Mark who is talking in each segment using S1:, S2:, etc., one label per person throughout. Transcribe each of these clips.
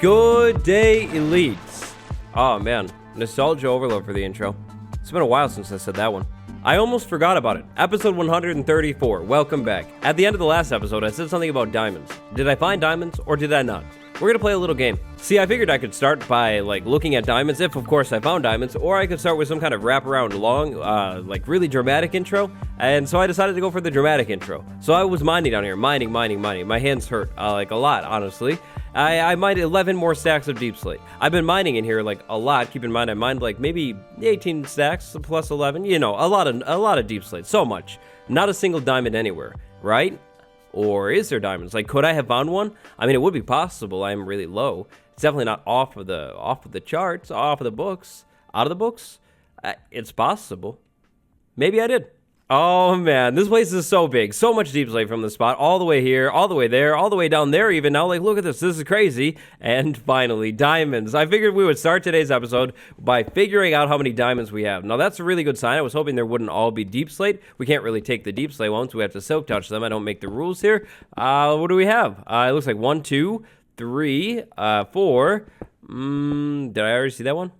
S1: Good day, elites. Oh man, nostalgia overload for the intro. It's been a while since I said that one. I almost forgot about it. Episode 134, welcome back. At the end of the last episode, I said something about diamonds. Did I find diamonds or did I not? We're gonna play a little game. See, I figured I could start by looking at diamonds, if of course I found diamonds, or I could start with some kind of wraparound long, really dramatic intro. And so I decided to go for the dramatic intro. So I was mining down here, mining. My hands hurt, a lot, honestly. I mined 11 more stacks of deep slate. I've been mining in here a lot. Keep in mind I mined maybe 18 stacks plus 11. You know, a lot of deep slate. So much. Not a single diamond anywhere, right? Or is there diamonds? Could I have found one? I mean, it would be possible. I am really low. It's definitely not off of the charts, off of the books, out of the books. It's possible. Maybe I did. Oh man, this place is so big. So much deep slate from the spot, all the way here, all the way there, all the way down there even. Now, look at this. This is crazy. And finally, diamonds. I figured we would start today's episode by figuring out how many diamonds we have. Now, that's a really good sign. I was hoping there wouldn't all be deep slate. We can't really take the deep slate ones. We have to silk touch them. I don't make the rules here. What do we have? It looks like 1, 2, 3, 4. Did I already see that one?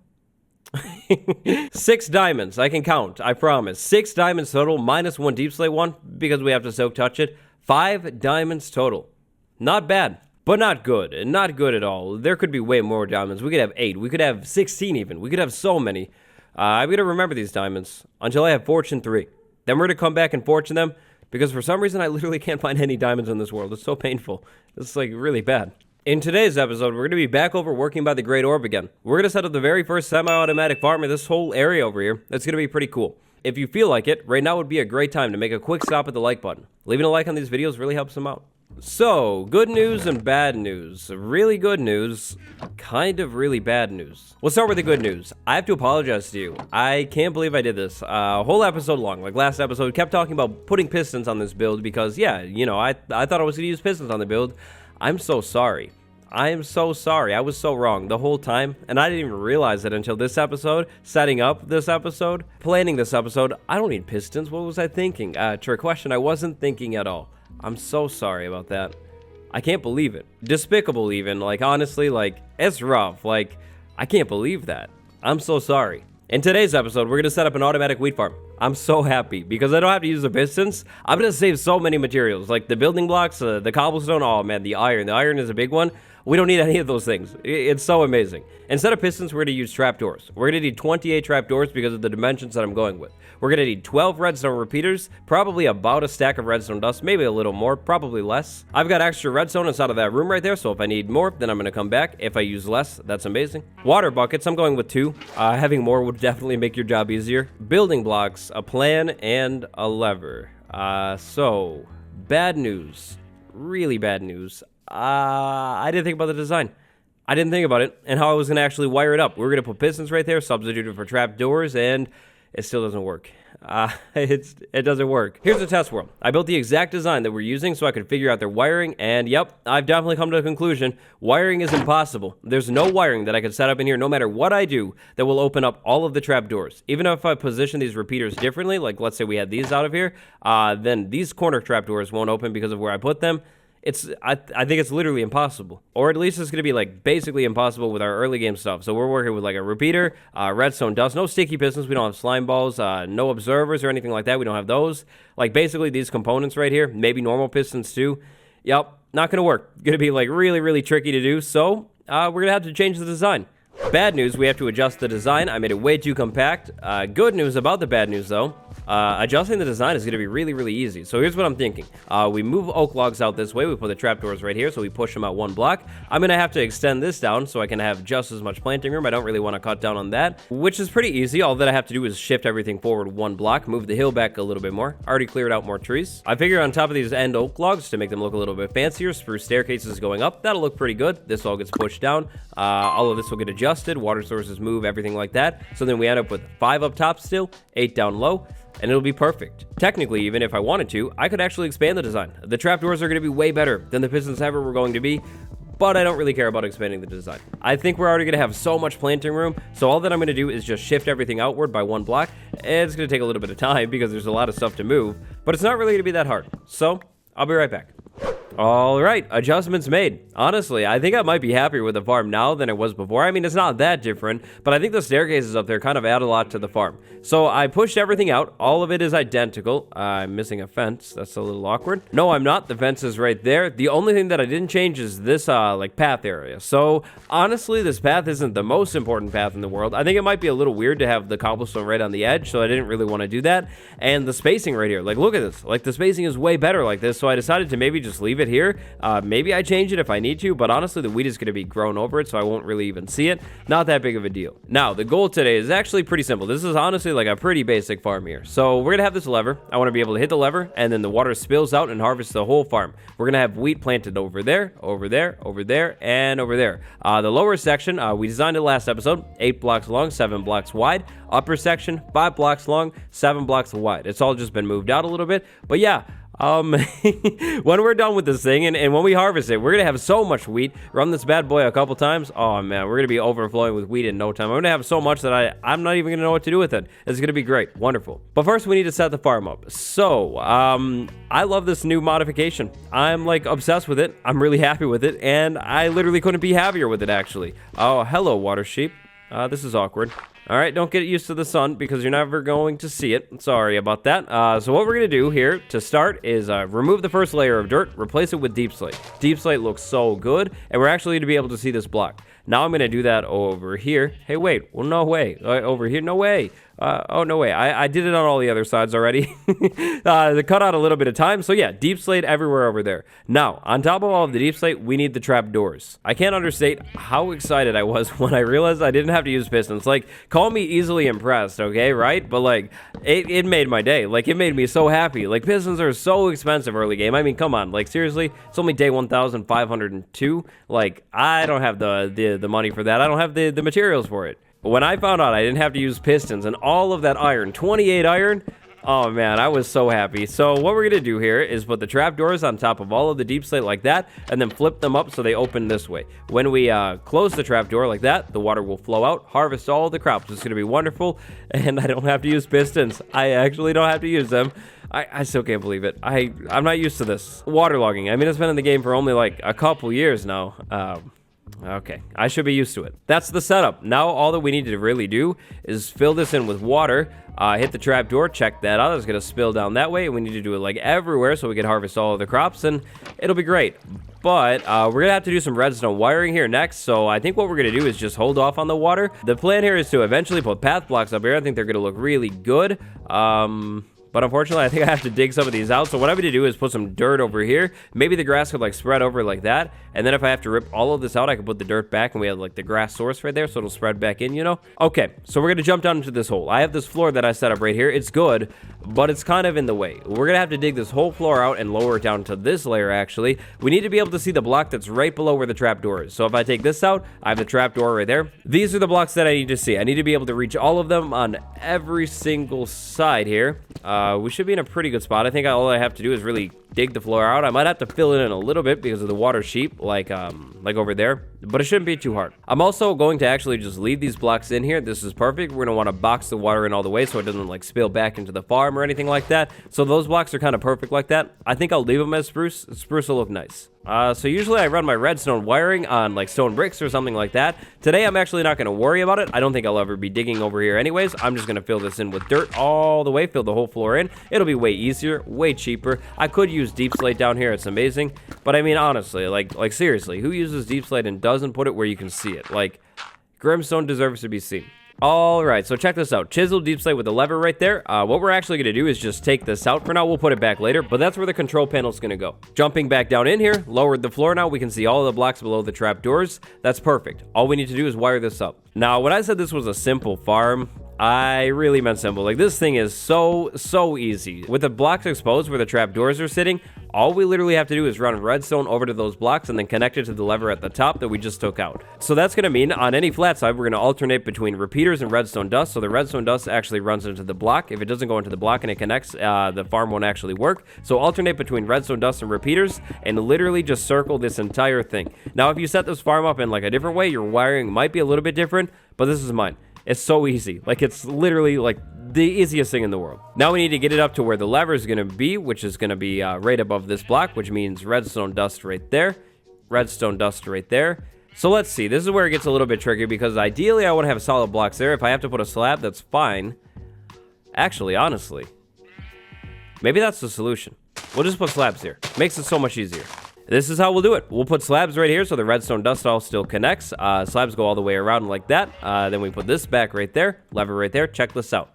S1: 6 diamonds. I can count. I promise. 6 diamonds total, minus 1 deep slate one because we have to silk touch it. 5 diamonds total. Not bad, but not good. Not good at all. There could be way more diamonds. We could have 8. We could have 16 even. We could have so many. I'm gonna remember these diamonds until I have fortune 3. Then we're gonna come back and fortune them because for some reason I literally can't find any diamonds in this world. It's so painful. It's really bad. In today's episode, we're going to be back over working by the Great Orb again. We're going to set up the very first semi-automatic farm in this whole area over here. That's going to be pretty cool. If you feel like it, right now would be a great time to make a quick stop at the like button. Leaving a like on these videos really helps them out. So, good news and bad news. Really good news, kind of really bad news. We'll start with the good news. I have to apologize to you. I can't believe I did this. A whole episode long, last episode, kept talking about putting pistons on this build because, yeah, I thought I was going to use pistons on the build. I'm so sorry. I am so sorry. I was so wrong the whole time, and I didn't even realize it until this episode, setting up this episode, planning this episode. I don't need pistons. What was I thinking? Trick question. I wasn't thinking at all. I'm so sorry about that. I can't believe it. Despicable even. Honestly, it's rough. I can't believe that. I'm so sorry. In today's episode, we're going to set up an automatic wheat farm. I'm so happy because I don't have to use the pistons. I'm going to save so many materials, the building blocks, the cobblestone. Oh man, the iron. The iron is a big one. We don't need any of those things. It's so amazing. Instead of pistons, we're going to use trapdoors. We're going to need 28 trapdoors because of the dimensions that I'm going with. We're going to need 12 redstone repeaters, probably about a stack of redstone dust, maybe a little more, probably less. I've got extra redstone inside of that room right there, so if I need more, then I'm going to come back. If I use less, that's amazing. Water buckets, I'm going with 2. Having more would definitely make your job easier. Building blocks, a plan, and a lever. So, bad news. Really bad news. I didn't think about the design. I didn't think about it and how I was going to actually wire it up. We were going to put pistons right there, substituted for trap doors, and it still doesn't work. It doesn't work. Here's the test world. I built the exact design that we're using so I could figure out their wiring, and yep, I've definitely come to a conclusion. Wiring is impossible. There's no wiring that I could set up in here, no matter what I do, that will open up all of the trap doors. Even if I position these repeaters differently, let's say we had these out of here, then these corner trap doors won't open because of where I put them. I think it's literally impossible, or at least it's going to be basically impossible with our early game stuff. So we're working with a repeater, redstone dust, no sticky pistons, we don't have slime balls, no observers or anything like that. We don't have those. Basically these components right here, maybe normal pistons too. Yep, not going to work. Going to be really tricky to do. So we're going to have to change the design. Bad news, we have to adjust the design. I made it way too compact. Good news about the bad news though. Adjusting the design is going to be really easy. So here's what I'm thinking. We move oak logs out this way. We put the trapdoors right here, so we push them out 1 block. I'm going to have to extend this down so I can have just as much planting room. I don't really want to cut down on that, which is pretty easy. All that I have to do is shift everything forward 1 block, move the hill back a little bit more. Already cleared out more trees. I figure on top of these end oak logs to make them look a little bit fancier. Spruce staircases going up. That'll look pretty good. This all gets pushed down. All of this will get adjusted. Water sources move, everything like that. So then we end up with 5 up top still, 8 down low, and it'll be perfect. Technically, even if I wanted to, I could actually expand the design. The trapdoors are going to be way better than the pistons ever were going to be, but I don't really care about expanding the design. I think we're already going to have so much planting room, so all that I'm going to do is just shift everything outward by 1 block. It's going to take a little bit of time because there's a lot of stuff to move, but it's not really going to be that hard. So, I'll be right back. All right, adjustments made. Honestly, I think I might be happier with the farm now than it was before. I mean, it's not that different, but I think the staircases up there kind of add a lot to the farm. So I pushed everything out. All of it is identical. I'm missing a fence. That's a little awkward. No, I'm not. The fence is right there. The only thing that I didn't change is this, like, path area. So honestly, this path isn't the most important path in the world. I think it might be a little weird to have the cobblestone right on the edge, so I didn't really want to do that. And the spacing right here, like, look at this. Like, the spacing is way better like this, so I decided to maybe just leave it here. Maybe I change it if I need to, but honestly, the wheat is going to be grown over it, so I won't really even see it. Not that big of a deal. Now, the goal today is actually pretty simple. This is honestly like a pretty basic farm here. So we're going to have this lever. I want to be able to hit the lever, and then the water spills out and harvests the whole farm. We're going to have wheat planted over there, over there, over there, and over there. The lower section, we designed it last episode, 8 blocks long, 7 blocks wide. Upper section, 5 blocks long, 7 blocks wide. It's all just been moved out a little bit, but yeah. When we're done with this thing and when we harvest it, we're gonna have so much wheat. Run this bad boy a couple times. Oh man, we're gonna be overflowing with wheat in no time. I'm gonna have so much that I'm not even gonna know what to do with it. It's gonna be great, wonderful. But first, we need to set the farm up. So, I love this new modification. I'm like obsessed with it. I'm really happy with it, and I literally couldn't be happier with it actually. Oh, hello, water sheep. This is awkward. All right, don't get used to the sun because you're never going to see it. Sorry about that. So what we're going to do here to start is remove the first layer of dirt, replace it with deep slate. Deep slate looks so good, and we're actually going to be able to see this block. Now I'm going to do that over here. Hey, wait. Well, no way. Over here? No way. Oh, no way. I did it on all the other sides already. They cut out a little bit of time. So yeah, deep slate everywhere over there. Now, on top of all of the deep slate, we need the trap doors. I can't understate how excited I was when I realized I didn't have to use pistons. Like, call me easily impressed, okay, right? But like, it made my day. Like, it made me so happy. Like, pistons are so expensive early game. I mean, come on. Like, seriously, it's only day 1,502. Like, I don't have the money for that. I don't have the materials for it. But when I found out I didn't have to use pistons and all of that iron, 28 iron, oh man, I was so happy. So what we're going to do here is put the trapdoors on top of all of the deep slate like that, and then flip them up so they open this way. When we close the trapdoor like that, the water will flow out, harvest all the crops. It's going to be wonderful, and I don't have to use pistons. I actually don't have to use them. I still can't believe it. I'm not used to this. Waterlogging. I mean, it's been in the game for only like a couple years now. Okay, I should be used to it. That's the setup. Now all that we need to really do is fill this in with water, hit the trap door, check that out. It's going to spill down that way. We need to do it like everywhere so we can harvest all of the crops, and it'll be great. But we're going to have to do some redstone wiring here next, so I think what we're going to do is just hold off on the water. The plan here is to eventually put path blocks up here. I think they're going to look really good. But unfortunately, I think I have to dig some of these out. So what I'm going to do is put some dirt over here. Maybe the grass could like spread over like that. And then if I have to rip all of this out, I can put the dirt back and we have like the grass source right there. So it'll spread back in, you know? Okay, so we're going to jump down into this hole. I have this floor that I set up right here. It's good, but it's kind of in the way. We're going to have to dig this whole floor out and lower it down to this layer actually. We need to be able to see the block that's right below where the trapdoor is. So if I take this out, I have the trapdoor right there. These are the blocks that I need to see. I need to be able to reach all of them on every single side here. We should be in a pretty good spot. I think all I have to do is really dig the floor out. I might have to fill it in a little bit because of the water sheep, like over there, but it shouldn't be too hard. I'm also going to actually just leave these blocks in here. This is perfect. We're going to want to box the water in all the way so it doesn't like spill back into the farm or anything like that. So those blocks are kind of perfect like that. I think I'll leave them as spruce. Spruce will look nice. So usually I run my redstone wiring on like stone bricks or something like that. Today I'm actually not going to worry about it. I don't think I'll ever be digging over here anyways. I'm just going to fill this in with dirt all the way, fill the whole floor in. It'll be way easier, way cheaper. I could use deep slate down here. It's amazing. But I mean, honestly, like seriously, who uses deep slate and doesn't put it where you can see it? Like, Grimstone deserves to be seen. All right, so check this out. Chisel deep slate with the lever right there. What we're actually going to do is just take this out. For now, we'll put it back later, but that's where the control panel is going to go. Jumping back down in here, lowered the floor now. We can see all of the blocks below the trap doors. That's perfect. All we need to do is wire this up. Now, when I said this was a simple farm, I really meant simple. Like, this thing is so easy. With the blocks exposed where the trap doors are sitting, all we literally have to do is run redstone over to those blocks and then connect it to the lever at the top that we just took out. So that's going to mean on any flat side, we're going to alternate between repeaters and redstone dust. So the redstone dust actually runs into the block. If it doesn't go into the block and it connects, the farm won't actually work. So alternate between redstone dust and repeaters and literally just circle this entire thing. Now, if you set this farm up in like a different way, your wiring might be a little bit different, but this is mine. It's so easy. Like, it's literally, like, the easiest thing in the world. Now we need to get it up to where the lever is going to be, which is going to be right above this block, which means redstone dust right there. Redstone dust right there. So let's see. This is where it gets a little bit tricky because ideally I want to have solid blocks there. If I have to put a slab, that's fine. Actually, honestly, maybe that's the solution. We'll just put slabs here. Makes it so much easier. This is how we'll do it. We'll put slabs right here so the redstone dust all still connects. Slabs go all the way around like that. Then we put this back right there. Lever right there. Check this out.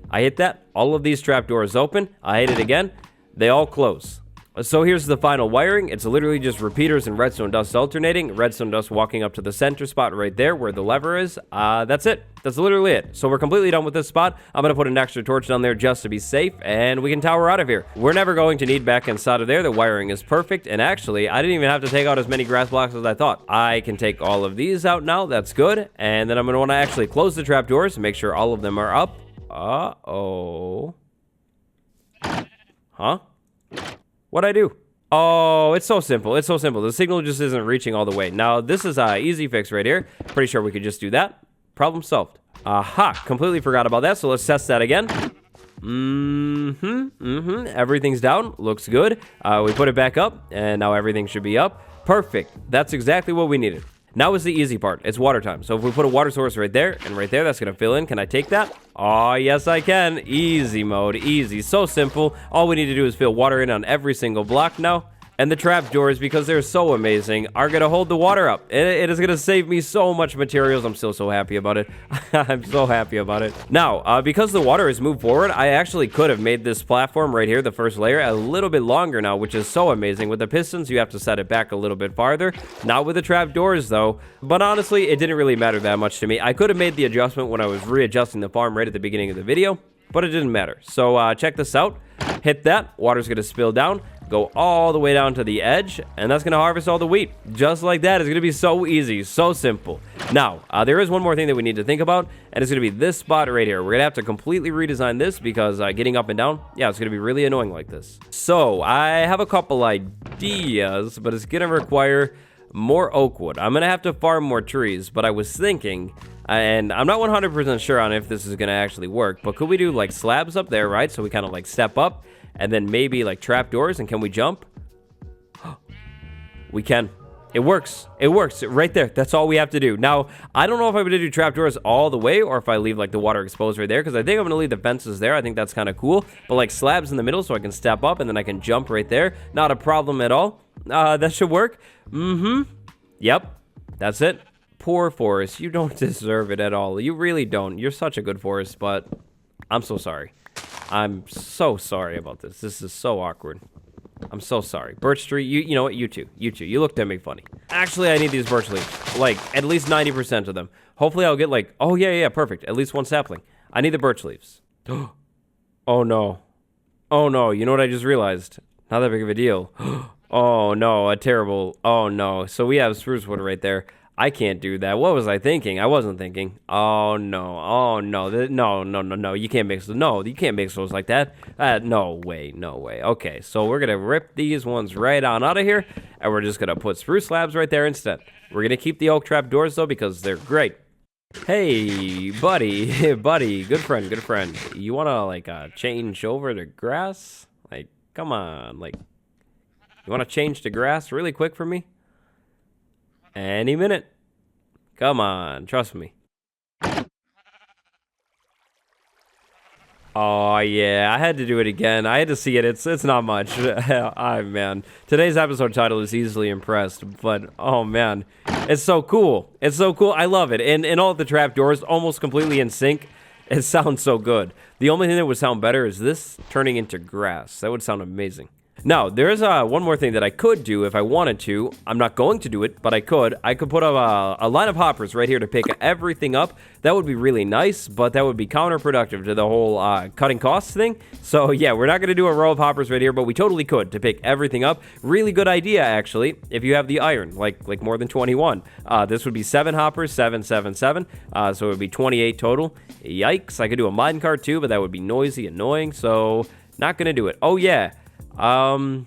S1: I hit that. All of these trapdoors open. I hit it again. They all close. So here's the final wiring. It's literally just repeaters and redstone dust alternating. Redstone dust walking up to the center spot right there where the lever is. That's it. That's literally it. So we're completely done with this spot. I'm going to put an extra torch down there just to be safe, and we can tower out of here. We're never going to need back inside of there. The wiring is perfect, and actually, I didn't even have to take out as many grass blocks as I thought. I can take all of these out now. That's good. And then I'm going to want to actually close the trapdoors and make sure all of them are up. Uh-oh. Huh? What'd I do? Oh, it's so simple. It's so simple. The signal just isn't reaching all the way. Now, this is an easy fix right here. Pretty sure we could just do that. Problem solved. Aha. Completely forgot about that. So let's test that again. Everything's down. Looks good. We put it back up, and now everything should be up. Perfect. That's exactly what we needed. Now is the easy part. It's water time. So if we put a water source right there, and right there, that's going to fill in. Can I take that? Oh, yes, I can. Easy mode. Easy. So simple. All we need to do is fill water in on every single block now. And the trapdoors, because they're so amazing, are going to hold the water up. It is going to save me so much materials. I'm still so happy about it. I'm so happy about it. Now, because the water has moved forward, I actually could have made this platform right here, the first layer, a little bit longer now, which is so amazing. With the pistons, you have to set it back a little bit farther. Not with the trapdoors, though. But honestly, it didn't really matter that much to me. I could have made the adjustment when I was readjusting the farm right at the beginning of the video, but it didn't matter. So check this out. Hit that. Water's going to spill down. Go all the way down to the edge, and that's going to harvest all the wheat. Just like that. It's going to be so easy, so simple. Now, there is one more thing that we need to think about, and it's going to be this spot right here. We're going to have to completely redesign this because getting up and down, yeah, it's going to be really annoying like this. So, I have a couple ideas, but it's going to require more oak wood. I'm going to have to farm more trees, but I was thinking, and I'm not 100% sure on if this is going to actually work, but could we do like slabs up there, right? So we kind of like step up, and then maybe like trapdoors, and can we jump? We can. It works. It works right there. That's all we have to do. Now, I don't know if I'm going to do trapdoors all the way or if I leave like the water exposed right there, because I think I'm going to leave the fences there. I think that's kind of cool. But like slabs in the middle so I can step up and then I can jump right there. Not a problem at all. That should work. Yep. That's it. Poor forest. You don't deserve it at all. You really don't. You're such a good forest, but I'm so sorry. I'm so sorry about this. This is so awkward. I'm so sorry. Birch tree, you know what? You too. You looked at me funny. Actually, I need these birch leaves. Like, at least 90% of them. Hopefully, I'll get like, oh, yeah, perfect. At least one sapling. I need the birch leaves. Oh, no. Oh, no. You know what I just realized? Not that big of a deal. Oh, no. A terrible. Oh, no. So we have spruce wood right there. I can't do that. What was I thinking? I wasn't thinking. Oh, no. Oh, no. No. You can't mix those. No, you can't mix those like that. No way. Okay, so we're going to rip these ones right on out of here, and we're just going to put spruce slabs right there instead. We're going to keep the oak trap doors, though, because they're great. Hey, buddy. Buddy. Good friend. You want to, like, change over to grass? Like, come on. Like, you want to change to grass really quick for me? Any minute. Come on, trust me. Oh, yeah, I had to do it again. I had to see it. It's not much. Man. Today's episode title is Easily Impressed, but, oh, man. It's so cool. It's so cool. I love it. And all of the trapdoors almost completely in sync. It sounds so good. The only thing that would sound better is this turning into grass. That would sound amazing. Now, there's one more thing that I could do if I wanted to. I'm not going to do it, but I could. I could put a line of hoppers right here to pick everything up. That would be really nice, but that would be counterproductive to the whole cutting costs thing. So, yeah, we're not going to do a row of hoppers right here, but we totally could to pick everything up. Really good idea, actually, if you have the iron, like more than 21. This would be 7 hoppers, 7, 7, 7. So it would be 28 total. Yikes. I could do a minecart too, but that would be noisy, annoying, so not going to do it. Oh, yeah. You know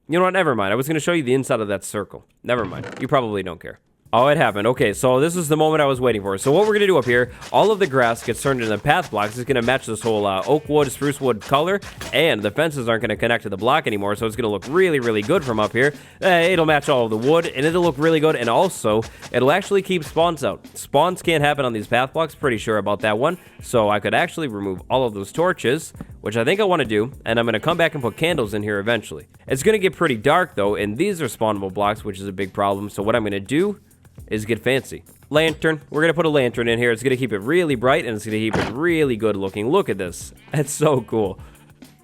S1: what? Never mind. I was going to show you the inside of that circle. Never mind. You probably don't care. Oh, it happened. Okay, so this is the moment I was waiting for. So what we're going to do up here, all of the grass gets turned into path blocks. It's going to match this whole oak wood, spruce wood color, and the fences aren't going to connect to the block anymore, so it's going to look really, really good from up here. It'll match all of the wood, and it'll look really good, and also, it'll actually keep spawns out. Spawns can't happen on these path blocks, pretty sure about that one, so I could actually remove all of those torches, which I think I want to do, and I'm going to come back and put candles in here eventually. It's going to get pretty dark, though, and these are spawnable blocks, which is a big problem, so what I'm going to do is get fancy. Lantern. We're going to put a lantern in here. It's going to keep it really bright, and it's going to keep it really good looking. Look at this. That's so cool.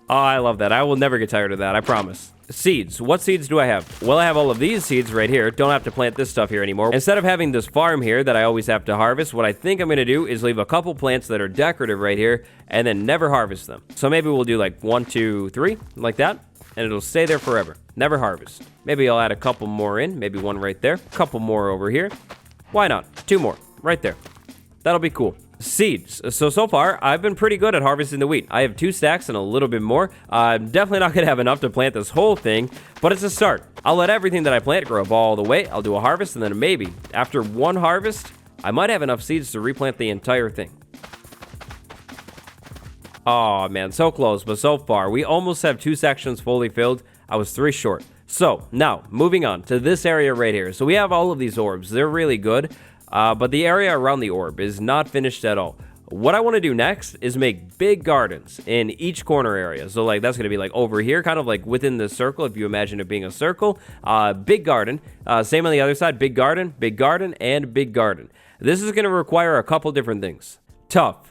S1: Oh, I love that. I will never get tired of that. I promise. Seeds. What seeds do I have? Well, I have all of these seeds right here. Don't have to plant this stuff here anymore. Instead of having this farm here that I always have to harvest, what I think I'm going to do is leave a couple plants that are decorative right here and then never harvest them. So maybe we'll do like 1, 2, 3, like that. And it'll stay there forever. Never harvest. Maybe I'll add a couple more in. Maybe one right there. A couple more over here. Why not? 2 more. Right there. That'll be cool. Seeds. So far, I've been pretty good at harvesting the wheat. I have 2 stacks and a little bit more. I'm definitely not going to have enough to plant this whole thing, but it's a start. I'll let everything that I plant grow up all the way. I'll do a harvest, and then maybe, after 1 harvest, I might have enough seeds to replant the entire thing. Oh man, so close, but so far. We almost have 2 sections fully filled. I was 3 short. So, now, moving on to this area right here. So we have all of these orbs. They're really good, but the area around the orb is not finished at all. What I want to do next is make big gardens in each corner area. So, like, that's going to be, like, over here, kind of like within the circle, if you imagine it being a circle. Big garden. Same on the other side. Big garden, and big garden. This is going to require a couple different things. Tough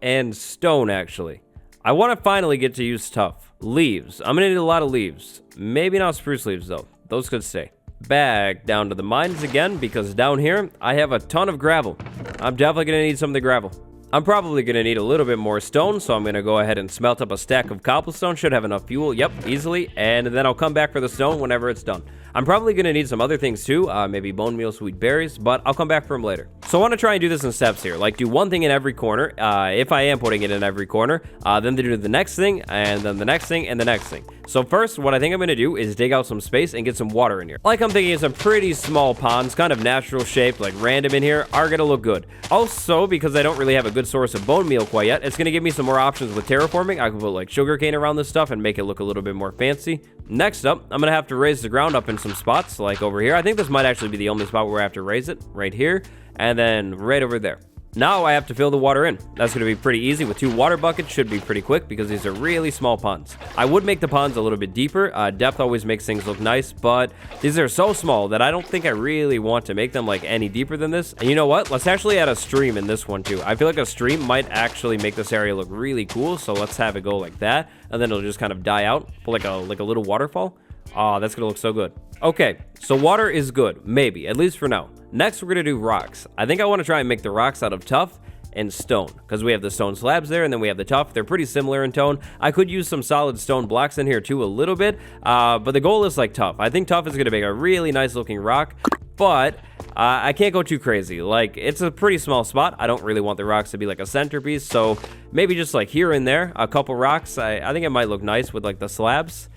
S1: and stone, actually. I want to finally get to use tough. Leaves. I'm going to need a lot of leaves. Maybe not spruce leaves, though. Those could stay. Back down to the mines again, because down here, I have a ton of gravel. I'm definitely going to need some of the gravel. I'm probably going to need a little bit more stone, so I'm going to go ahead and smelt up a stack of cobblestone. Should have enough fuel. Yep, easily. And then I'll come back for the stone whenever it's done. I'm probably going to need some other things too, maybe bone meal, sweet berries, but I'll come back for them later. So I want to try and do this in steps here, like do one thing in every corner, if I am putting it in every corner, then do the next thing, and then the next thing, and the next thing. So first, what I think I'm going to do is dig out some space and get some water in here. Like I'm thinking some pretty small ponds, kind of natural shaped, like random in here, are going to look good. Also, because I don't really have a good source of bone meal quite yet, it's going to give me some more options with terraforming. I can put like sugarcane around this stuff and make it look a little bit more fancy. Next up, I'm going to have to raise the ground up in some spots, like over here. I think this might actually be the only spot where I have to raise it, right here, and then right over there. Now I have to fill the water in. That's going to be pretty easy with 2 water buckets. Should be pretty quick because these are really small ponds. I would make the ponds a little bit deeper. Depth always makes things look nice, but these are so small that I don't think I really want to make them like any deeper than this. And you know what? Let's actually add a stream in this one too. I feel like a stream might actually make this area look really cool. So let's have it go like that, and then it'll just kind of die out, like a little waterfall. Oh, that's gonna look so good. Okay, so water is good, maybe, at least for now. Next, we're gonna do rocks. I think I want to try and make the rocks out of tough and stone, because we have the stone slabs there, and then we have the tough. They're pretty similar in tone. I could use some solid stone blocks in here too a little bit, but the goal is like tough. I think tough is gonna make a really nice looking rock, but I can't go too crazy. Like, it's a pretty small spot. I don't really want the rocks to be like a centerpiece, so maybe just like here and there, a couple rocks. I think it might look nice with like the slabs.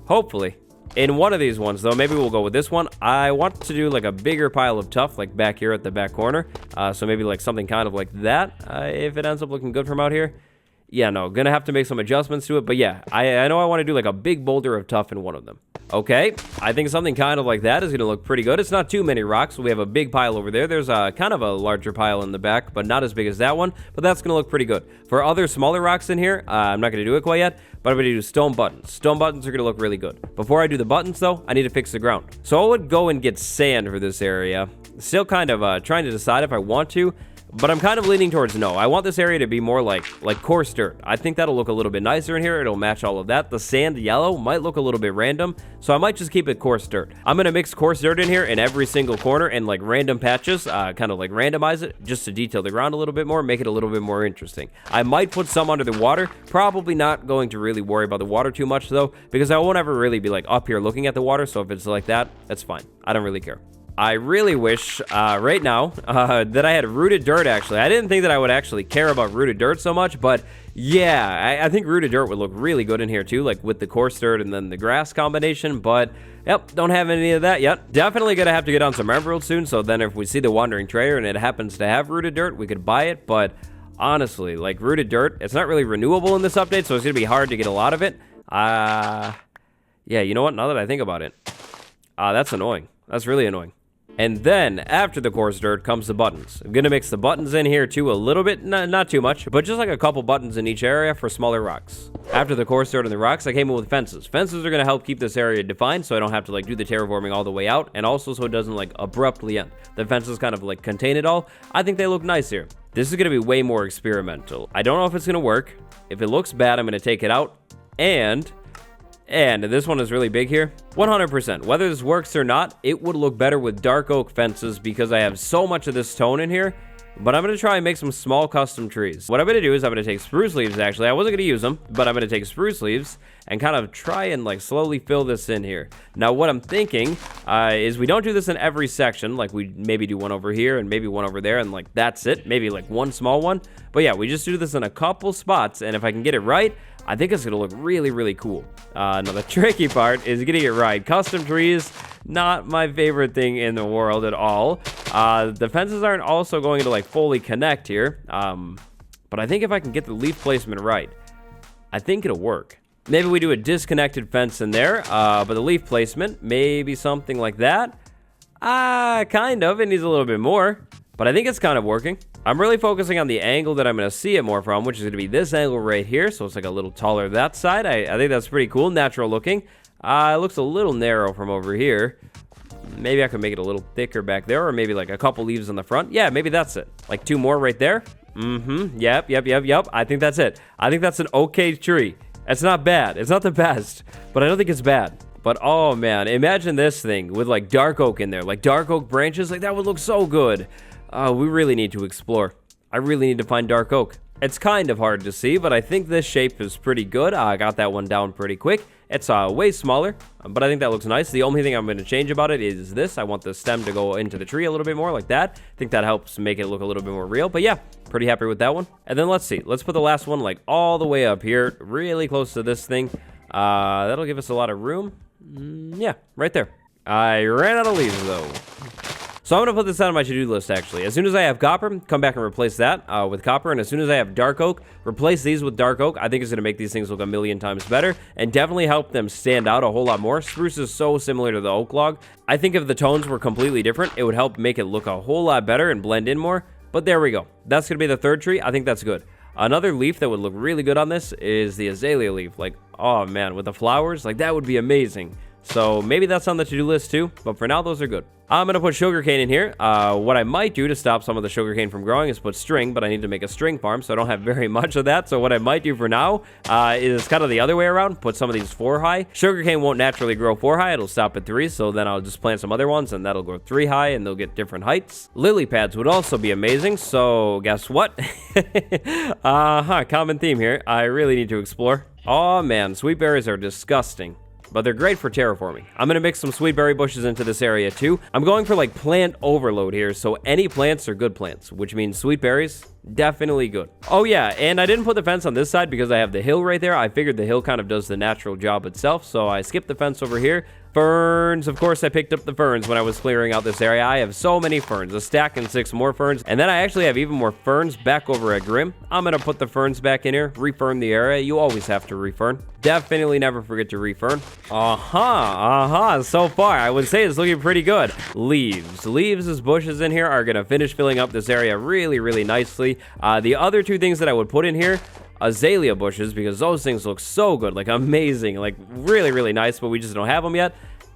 S1: Hopefully. In one of these ones, though, maybe we'll go with this one. I want to do like a bigger pile of tuff, like back here at the back corner. So maybe like something kind of like that, if it ends up looking good from out here. Yeah, no, gonna have to make some adjustments to it. But yeah, I know I want to do like a big boulder of tuff in one of them. Okay, I think something kind of like that is gonna look pretty good. It's not too many rocks. We have a big pile over there. There's kind of a larger pile in the back, but not as big as that one. But that's gonna look pretty good. For other smaller rocks in here, I'm not gonna do it quite yet, but I'm gonna do stone buttons. Stone buttons are gonna look really good. Before I do the buttons, though, I need to fix the ground. So I would go and get sand for this area. Still kind of trying to decide if I want to. But I'm kind of leaning towards no. I want this area to be more like coarse dirt. I think that'll look a little bit nicer in here. It'll match all of that. The sand yellow might look a little bit random, so I might just keep it coarse dirt. I'm going to mix coarse dirt in here in every single corner and like random patches, kind of like randomize it just to detail the ground a little bit more, make it a little bit more interesting. I might put some under the water. Probably not going to really worry about the water too much though, because I won't ever really be like up here looking at the water, so if it's like that, that's fine. I don't really care. I really wish right now that I had rooted dirt, actually. I didn't think that I would actually care about rooted dirt so much, but yeah, I think rooted dirt would look really good in here too, like with the coarse dirt and then the grass combination, but yep, don't have any of that yet. Definitely gonna have to get on some emeralds soon, so then if we see the wandering trader and it happens to have rooted dirt, we could buy it, but honestly, like rooted dirt, it's not really renewable in this update, so it's gonna be hard to get a lot of it. Yeah, you know what, now that I think about it, that's annoying. That's really annoying. And then, after the coarse dirt, comes the buttons. I'm going to mix the buttons in here, too, a little bit. Not too much, but just like a couple buttons in each area for smaller rocks. After the coarse dirt and the rocks, I came in with fences. Fences are going to help keep this area defined, so I don't have to, like, do the terraforming all the way out, and also so it doesn't, like, abruptly end. The fences kind of, like, contain it all. I think they look nice here. This is going to be way more experimental. I don't know if it's going to work. If it looks bad, I'm going to take it out. And this one is really big here. 100%. Whether this works or not, it would look better with dark oak fences because I have so much of this stone in here. But I'm going to try and make some small custom trees. What I'm going to do is I'm going to take spruce leaves, actually. I wasn't going to use them, but I'm going to take spruce leaves and kind of try and like slowly fill this in here. Now, what I'm thinking is we don't do this in every section. Like we maybe do one over here and maybe one over there and like that's it. Maybe like one small one. But yeah, we just do this in a couple spots. And if I can get it right, I think it's going to look really, really cool. Now, the tricky part is getting it right. Custom trees, not my favorite thing in the world at all. The fences aren't also going to, like, fully connect here. But I think if I can get the leaf placement right, I think it'll work. Maybe we do a disconnected fence in there, but the leaf placement, maybe something like that. Kind of. It needs a little bit more, but I think it's kind of working. I'm really focusing on the angle that I'm going to see it more from, which is going to be this angle right here. So it's like a little taller that side. I think that's pretty cool. Natural looking. It looks a little narrow from over here. Maybe I could make it a little thicker back there, or maybe like a couple leaves on the front. Yeah, maybe that's it. Like 2 more right there. Yep. I think that's it. I think that's an okay tree. It's not bad. It's not the best, but I don't think it's bad. But oh man, imagine this thing with like dark oak in there, like dark oak branches. Like that would look so good. We really need to explore. I really need to find dark oak. It's kind of hard to see, but I think this shape is pretty good. I got that one down pretty quick. It's way smaller, but I think that looks nice. The only thing I'm going to change about it is this. I want the stem to go into the tree a little bit more like that. I think that helps make it look a little bit more real. But yeah, pretty happy with that one. And then let's see. Let's put the last one like all the way up here, really close to this thing. That'll give us a lot of room. Yeah, right there. I ran out of leaves though. So I'm going to put this on my to-do list, actually. As soon as I have copper, come back and replace that with copper. And as soon as I have dark oak, replace these with dark oak. I think it's going to make these things look a million times better and definitely help them stand out a whole lot more. Spruce is so similar to the oak log. I think if the tones were completely different, it would help make it look a whole lot better and blend in more. But there we go. That's going to be the third tree. I think that's good. Another leaf that would look really good on this is the azalea leaf. Like, oh man, with the flowers, like that would be amazing. So maybe that's on the to-do list too, but for now, those are good. I'm going to put sugarcane in here. What I might do to stop some of the sugarcane from growing is put string, but I need to make a string farm, so I don't have very much of that. So what I might do for now is kind of the other way around, put some of these 4 high. Sugarcane won't naturally grow 4 high, it'll stop at 3, so then I'll just plant some other ones, and that'll grow 3 high, and they'll get different heights. Lily pads would also be amazing, so guess what? Common theme here. I really need to explore. Oh man, sweet berries are disgusting, but they're great for terraforming. I'm going to mix some sweet berry bushes into this area too. I'm going for like plant overload here, so any plants are good plants, which means sweet berries, definitely good. Oh yeah, and I didn't put the fence on this side because I have the hill right there. I figured the hill kind of does the natural job itself, so I skipped the fence over here. Ferns, of course I picked up the ferns when I was clearing out this area. I have so many ferns, a stack and 6 more ferns, and then I actually have even more ferns back over at Grim. I'm gonna put the ferns back in here, refern the area. You always have to refern. Definitely never forget to refern. So far I would say it's looking pretty good. Leaves as bushes in here are gonna finish filling up this area really, really nicely. The other 2 things that I would put in here, azalea bushes, because those things look so good, like amazing, like really, really nice, but we just don't have them yet.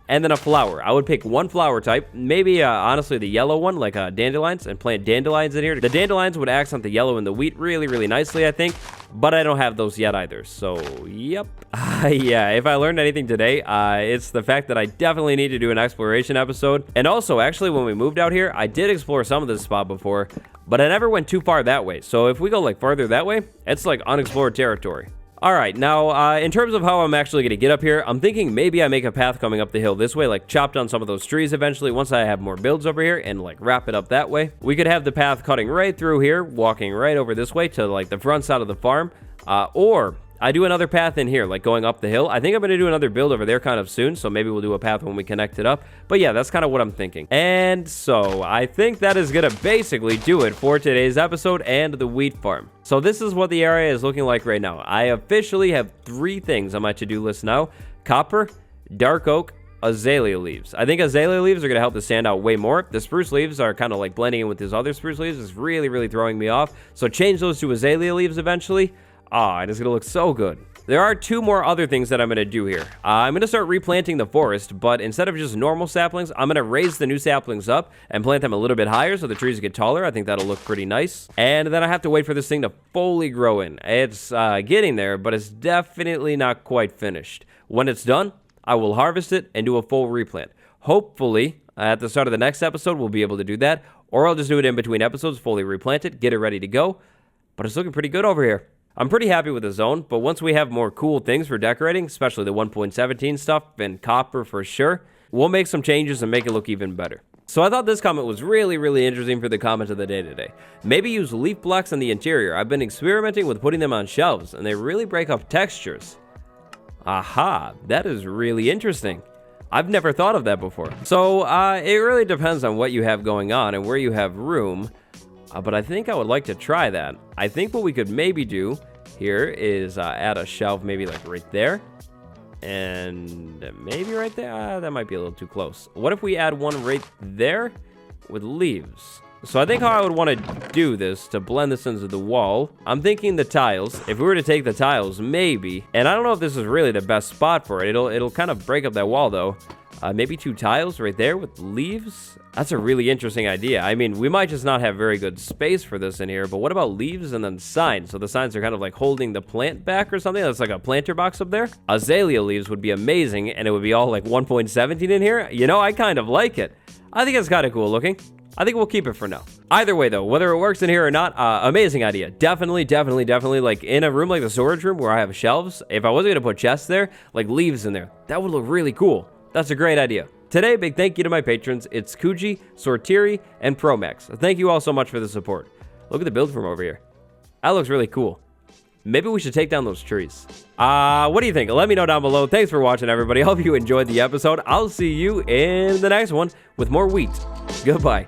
S1: And then a flower. I would pick one flower type, maybe honestly the yellow one, like dandelions, and plant dandelions in here. The dandelions would accent the yellow and the wheat really, really nicely, I think, but I don't have those yet either. So, yep. Yeah, if I learned anything today, it's the fact that I definitely need to do an exploration episode. And also, actually, when we moved out here, I did explore some of this spot before, but I never went too far that way. So if we go like farther that way, it's like unexplored territory. All right, now, in terms of how I'm actually going to get up here, I'm thinking maybe I make a path coming up the hill this way, like chop down some of those trees eventually once I have more builds over here and like wrap it up that way. We could have the path cutting right through here, walking right over this way to like the front side of the farm, or I do another path in here, like going up the hill. I think I'm going to do another build over there kind of soon, so maybe we'll do a path when we connect it up. But yeah, that's kind of what I'm thinking. And so I think that is going to basically do it for today's episode and the wheat farm. So this is what the area is looking like right now. I officially have 3 things on my to-do list now: copper, dark oak, azalea leaves. I think azalea leaves are going to help this stand out way more. The spruce leaves are kind of like blending in with these other spruce leaves. It's really, really throwing me off. So change those to azalea leaves eventually. And it's going to look so good. There are 2 more other things that I'm going to do here. I'm going to start replanting the forest, but instead of just normal saplings, I'm going to raise the new saplings up and plant them a little bit higher so the trees get taller. I think that'll look pretty nice. And then I have to wait for this thing to fully grow in. It's getting there, but it's definitely not quite finished. When it's done, I will harvest it and do a full replant. Hopefully, at the start of the next episode, we'll be able to do that, or I'll just do it in between episodes, fully replant it, get it ready to go. But it's looking pretty good over here. I'm pretty happy with the zone, but once we have more cool things for decorating, especially the 1.17 stuff and copper for sure, we'll make some changes and make it look even better. So I thought this comment was really, really interesting for the comment of the day today. Maybe use leaf blocks on the interior. I've been experimenting with putting them on shelves, and they really break up textures. Aha, that is really interesting. I've never thought of that before. So it really depends on what you have going on and where you have room. But I think I would like to try that. I think what we could maybe do here is add a shelf maybe like right there. And maybe right there. That might be a little too close. What if we add one right there with leaves? So I think how I would want to do this to blend this into the wall, I'm thinking the tiles. If we were to take the tiles, maybe. And I don't know if this is really the best spot for it. It'll kind of break up that wall though. Maybe 2 tiles right there with leaves. That's a really interesting idea. I mean, we might just not have very good space for this in here, but what about leaves and then signs? So the signs are kind of like holding the plant back or something. That's like a planter box up there. Azalea leaves would be amazing, and it would be all like 1.17 in here. You know, I kind of like it. I think it's kind of cool looking. I think we'll keep it for now. Either way, though, whether it works in here or not, amazing idea. Definitely, like in a room like the storage room where I have shelves, if I wasn't going to put chests there, like leaves in there, that would look really cool. That's a great idea. Today, big thank you to my patrons. It's Kuji, Sortiri, and Promax. Thank you all so much for the support. Look at the build from over here. That looks really cool. Maybe we should take down those trees. What do you think? Let me know down below. Thanks for watching, everybody. Hope you enjoyed the episode. I'll see you in the next one with more wheat. Goodbye.